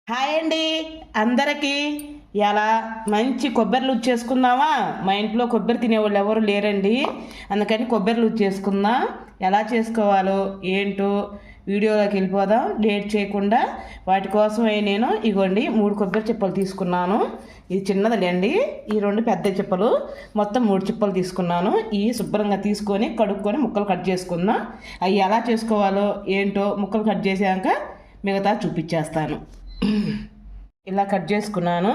Hi అండి అందరికీ. ఇలా మంచి కొబ్బరి లూజ్ చేసుకుందామా? మా ఇంట్లో కొబ్బరి తినేవాళ్ళు ఎవరు లేరండి, అందుకని కొబ్బరి లూజ్ చేసుకుందాం. ఎలా చేసుకోవాలో ఏంటో వీడియోలోకి వెళ్ళిపోదాం లేట్ చేయకుండా. వాటి కోసమే నేను ఇగోండి 3 కొబ్బరి చిప్పలు తీసుకున్నాను. ఇది చిన్నదిలేండి, ఈ 2 పెద్ద చిప్పలు, మొత్తం 3 చిప్పలు తీసుకున్నాను. ఇవి శుభ్రంగా తీసుకొని కడుక్కొని ముక్కలు కట్ చేసుకుందాం. అవి ఎలా చేసుకోవాలో ఏంటో ముక్కలు కట్ చేసాక మిగతా చూపించేస్తాను. ఇలా కట్ చేసుకున్నాను.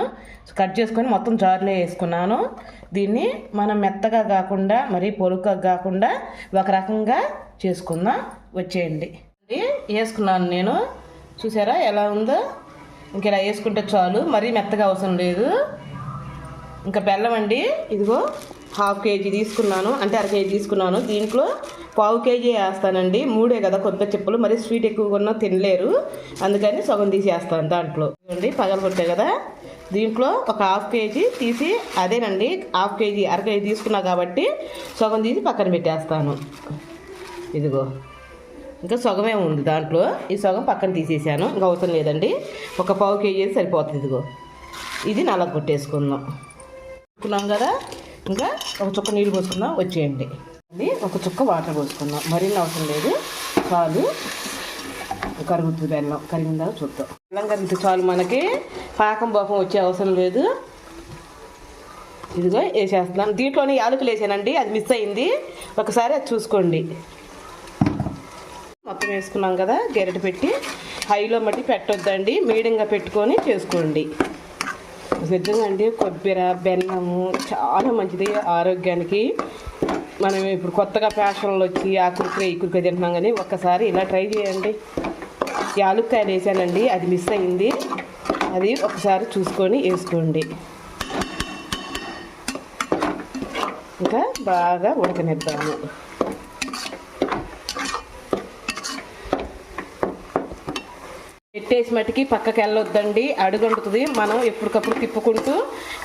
కట్ చేసుకొని మొత్తం జార్లో వేసుకున్నాను. దీన్ని మనం మెత్తగా కాకుండా మరీ పొలుగ్గా కాకుండా ఒక రకంగా చేసుకుందాం. వచ్చేయండి. వేసుకున్నాను నేను, చూసారా ఎలా ఉందో? ఇంక ఇలా వేసుకుంటే చాలు, మరీ మెత్తగా అవసరం లేదు. ఇంకా బెల్లం అండి, ఇదిగో 1/2 కేజీ తీసుకున్నాను, అంటే 1/2 కేజీ తీసుకున్నాను. దీంట్లో 1/4 కేజీ వేస్తానండి, 3 కదా కొబ్బరి చిప్పలు, మరి స్వీట్ ఎక్కువగా ఉన్నా తినలేరు, అందుకని సగం తీసేస్తాను. దాంట్లో చూడండి పగలగొట్టే కదా, దీంట్లో ఒక 1/2 కేజీ తీసి, అదేనండి 1/2 కేజీ 1/2 కేజీ తీసుకున్నా కాబట్టి సగం తీసి పక్కన పెట్టేస్తాను. ఇదిగో ఇంకా సగమే ఉంది దాంట్లో, ఈ సగం పక్కన తీసేసాను, ఇంకా అవసరం లేదండి. ఒక 1/4 కేజీ సరిపోతుంది. ఇదిగో ఇది నలగొట్టేసుకుందాం కదా. ఇంకా ఒక చుక్క నీళ్ళు పోసుకుందాం. వచ్చేయండి. ఒక చుక్క వాటర్ పోసుకుందాం, మరిన్ని అవసరం లేదు, చాలు. కరుగుతుంది బెల్లం, కరిగిందా చూద్దాం. బెల్లం కరిగితే చాలు, మనకి పాకం బోకం వచ్చే అవసరం లేదు. ఇదిగో వేసేస్తున్నాను. దీంట్లోనే యాలకులు వేసానండి, అది మిస్ అయింది, ఒకసారి అది చూసుకోండి. మొత్తం వేసుకున్నాం కదా, గెరటి పెట్టి హైలో మట్టి పెట్టొద్దండి, మీడియంగా పెట్టుకొని చేసుకోండి. నిజంగా అండి కొబ్బరి బెల్లము చాలా మంచిది ఆరోగ్యానికి. మనం ఇప్పుడు కొత్తగా ఫ్యాషన్లు వచ్చి ఆ కురుకురే ఈ కురుకురే తింటున్నాం, కానీ ఒక్కసారి ఇలా ట్రై చేయండి. యాలుక్కాయలు వేసానండి, అది మిస్ అయింది, అది ఒకసారి చూసుకొని వేసుకోండి. ఇంకా బాగా ఉడకనిద్దాము. పెట్టేసి మట్టికి పక్కకి వెళ్ళొద్దండి, అడుగంటుతుంది. మనం ఎప్పటికప్పుడు తిప్పుకుంటూ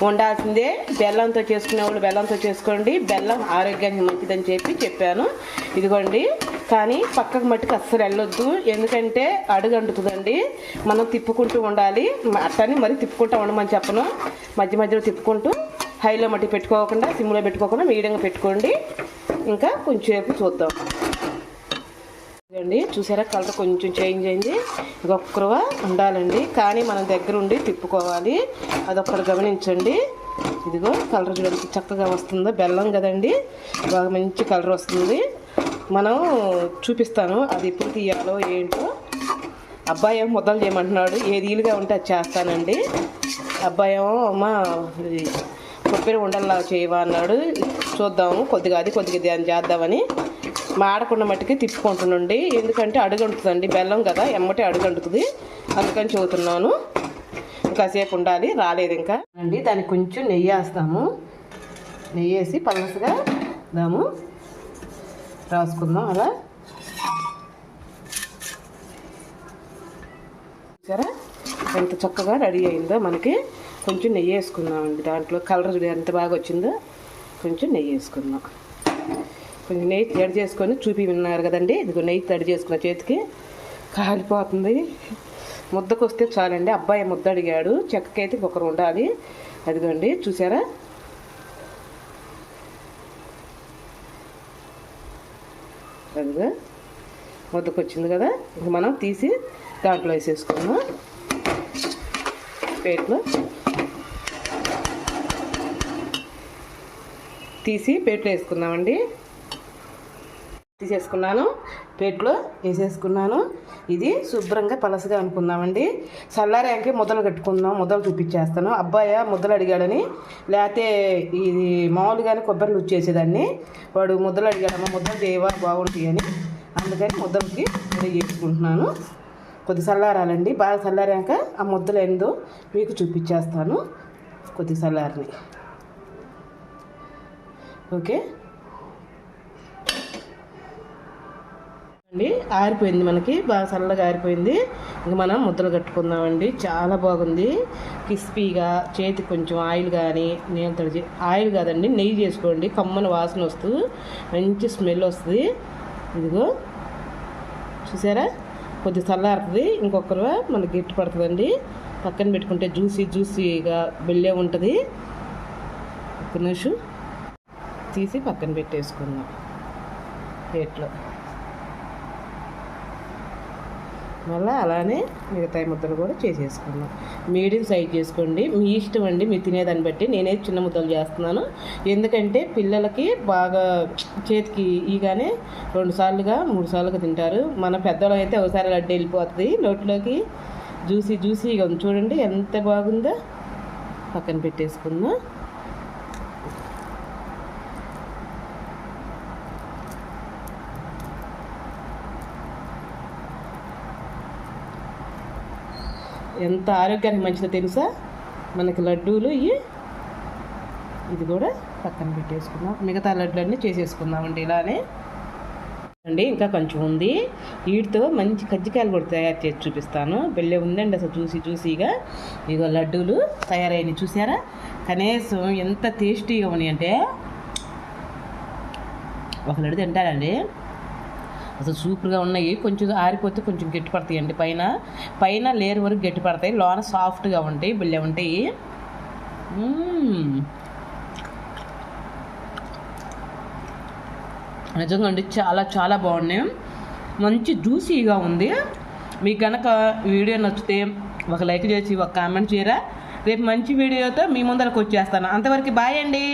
ఉండాల్సిందే. బెల్లంతో చేసుకునే వాళ్ళు బెల్లంతో చేసుకోండి, బెల్లం ఆరోగ్యానికి మంచిదని చెప్పాను. ఇదిగోండి, కానీ పక్కకు మట్టికి అస్సలు వెళ్ళొద్దు, ఎందుకంటే అడుగంటుతుందండి. మనం తిప్పుకుంటూ ఉండాలి, అట్టని మరి తిప్పుకుంటూ ఉండమని చెప్పను. మధ్య మధ్యలో తిప్పుకుంటూ హైలో మట్టి పెట్టుకోకుండా సిమ్లో పెట్టుకోకుండా మీడియంగా పెట్టుకోండి. ఇంకా కొంచెంసేపు చూద్దాం. అండి చూసారా, కలర్ కొంచెం చేంజ్ అయింది, ఇంకొక్కరుగా ఉండాలండి, కానీ మనం దగ్గర ఉండి తిప్పుకోవాలి, అదొక్కరు గమనించండి. ఇదిగో కలర్ చూడండి చక్కగా వస్తుందో, బెల్లం కదండి, బాగా మంచి కలర్ వస్తుంది. మనం చూపిస్తాను అది ఎప్పుడు తీయాలో ఏంటో. అబ్బాయి ఏమో ముద్దలు చేయమంటున్నాడు, ఏది వీలుగా ఉంటే అది చేస్తానండి. అబ్బాయి ఏమో అమ్మ కొబ్బరి ఉండల్లా చేయవా అన్నాడు. చూద్దాము, కొద్దిగా అది కొద్దిగా అది చేద్దామని మాడకుండా మట్టికి తిప్పుకుంటున్నాండి, ఎందుకంటే అడుగంటుతుందండి, బెల్లం కదా ఎమ్మటే అడుగంటుతుంది, అందుకని చదువుతున్నాను. ఇంకాసేపు ఉండాలి, రాలేదు ఇంకా అండి. దానికి కొంచెం నెయ్యి వేస్తాము, నెయ్యి వేసి పలసగా దాము రాసుకుందాం. అలా సరే, ఎంత చక్కగా రెడీ అయిందో మనకి. కొంచెం నెయ్యి వేసుకుందామండి, దాంట్లో కలర్ చూడ ఎంత బాగా వచ్చిందో. కొంచెం నెయ్యి వేసుకుందాం, కొంచెం నెయ్యి తడి చేసుకొని చూపి విన్నారు కదండి. ఇదిగో నెయ్యి తడి చేసుకున్న చేతికి కాలిపోతుంది, ముద్దకు వస్తే చాలండి. అబ్బాయి ముద్ద అడిగాడు, చెక్కకైతే ఇంకొకరు ఉండాలి. అదిగోండి చూసారా, అదిగా ముద్దకు వచ్చింది కదా. ఇంక మనం తీసి దాంట్లో వేసేసుకుందాం, ప్లేట్లో తీసి ప్లేట్లో వేసుకుందామండి. తీసేసుకున్నాను, ప్లేట్లో వేసేసుకున్నాను. ఇది శుభ్రంగా పలసగా అనుకుందామండి. చల్లారాకే ముద్దలు కట్టుకుందాం, ముద్దలు చూపించేస్తాను. అబ్బాయి ముద్దలు అడిగాడని, లేకపోతే ఇది మామూలుగానే కొబ్బరి లూజ్ చేసేదాన్ని, వాడు ముద్దలు అడిగాడమ్మా ముద్దలు చేయవా బాగుంటాయి అని, అందుకని ముద్దలకి రెడీ చేసుకుంటున్నాను. కొద్ది చల్లారాలండి, బాగా చల్లారాక ఆ ముద్దలు ఏందో మీకు చూపించేస్తాను. కొద్ది చల్లారిని ఓకే అండి. ఆరిపోయింది, మనకి బాగా చల్లగా ఆరిపోయింది. ఇంక మనం ముద్దలు కట్టుకుందామండి. చాలా బాగుంది, క్రిస్పీగా. చేతికి కొంచెం ఆయిల్ కానీ నేను తడి ఆయిల్ కాదండి నెయ్యి చేసుకోండి, కమ్మని వాసన వస్తుంది, మంచి స్మెల్ వస్తుంది. ఇదిగో చూసారా, కొద్ది చల్లారుతుంది, ఇంకొకరు మనకి గట్టి పడుతుందండి. పక్కన పెట్టుకుంటే జ్యూసీగా బెల్లే ఉంటుంది. ఒక నిమిషం తీసి పక్కన పెట్టేసుకుందాం ప్లేట్లో. మళ్ళీ అలానే మిగతా ముద్దలు కూడా చేసేసుకుందాం. మీడియం సైజ్ చేసుకోండి, మీ ఇష్టం అండి, మీరు తినేదాన్ని బట్టి. నేనైతే చిన్న ముద్దలు చేస్తున్నాను, ఎందుకంటే పిల్లలకి బాగా చేతికి ఈగానే 2 సార్లుగా 3 సార్లుగా తింటారు. మన పెద్దవాళ్ళు అయితే ఒకసారి లడ్డు వెళ్ళిపోతుంది నోట్లోకి. జ్యూసీగా ఉంది చూడండి ఎంత బాగుందో. పక్కన పెట్టేసుకుందాం. ఎంత ఆరోగ్యానికి మంచిదో తెలుసా మనకి లడ్డూలు. ఇది కూడా పక్కన పెట్టేసుకుందాం. మిగతా లడ్డులన్నీ చేసేసుకుందామండి ఇలానే అండి. ఇంకా కొంచెం ఉంది, వీటితో మంచి కజ్జికాయలు కూడా తయారు చేసి చూపిస్తాను. బెల్లె ఉందండి అసలు జ్యూసీగా. ఇదిగో లడ్డూలు తయారైనవి చూసారా, కనీసం ఎంత టేస్టీగా ఉన్నాయి అంటే ఒక లడ్డు తింటారండి అసలు సూపర్గా ఉన్నాయి. కొంచెం ఆరిపోతే కొంచెం గట్టి పడతాయి అండి, పైన లేయర్ వరకు గట్టి పడతాయి, లోన సాఫ్ట్గా ఉంటాయి, బెల్లె ఉంటాయి. నిజంగా అండి చాలా చాలా బాగున్నాయి, మంచి జ్యూసీగా ఉంది. మీకు కనుక వీడియో నచ్చితే ఒక లైక్ చేసి ఒక కామెంట్ చేయరా. రేపు మంచి వీడియోతో మీ ముందరకు వచ్చేస్తాను. అంతవరకు బాయ్ అండి.